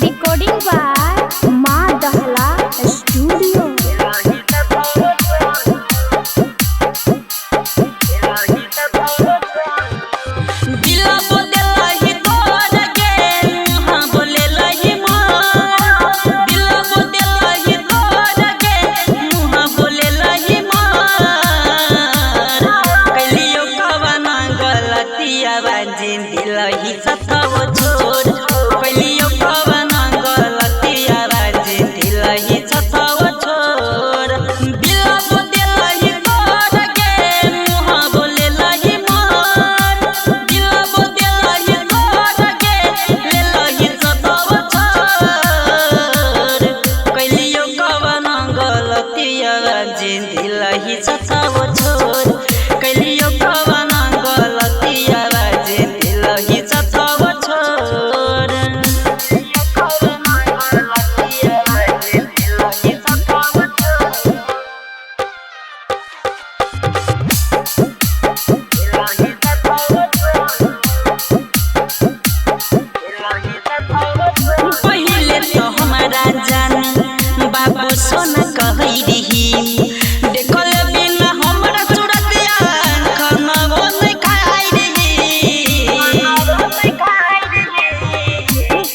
Recording by Ma Dahla Studio. सोना कहई रही देखल बिना हमरा चुरतिया खाना बोल खाई रही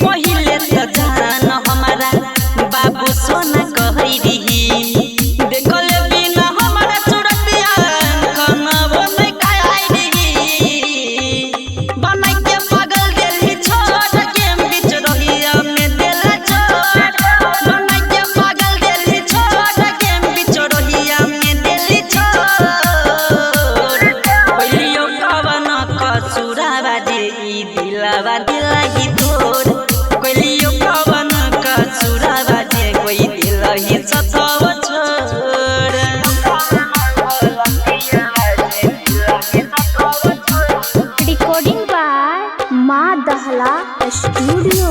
पहिले त जान हमरा बाबू सोना कहई रही देखल बिना हमरा चुरतिया खाना बोल खाई रही बनाई के पागल देली छोड़ के बीच रहिया में देला छोड़ बनाई के पागल देली छोड़ के बीच रहिया में देली छोड़ पहिलियो कवन कसुरावा दे ई दिलवा दिलही तोर पहिलियो कवन कसुरावा दे कोई दिलही सताव Recording by Ma Dahla Studio.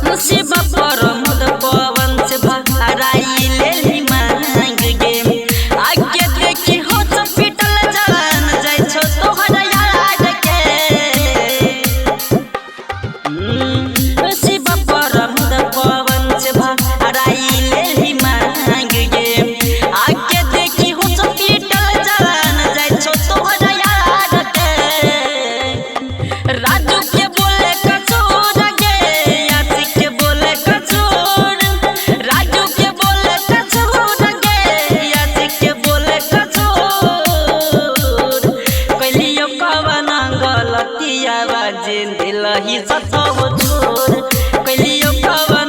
मुसीबत पर मुद पवन से भराई लेली मांग गे आगे देखी हो पिटल जान जाय छो तोहरा याद के मुसीबत पर मुद पवन से भराई लेली मांग गे आगे देखी हो पिटल जान जाय छो तोहरा याद के राजू के बोले कसूर गे यासी के बोले कसूर राजू के बोले कसूर गे यासी के बोले कसूर कलियो कवन गलतिया बाजे दिलही सताव छोर कलियो कवन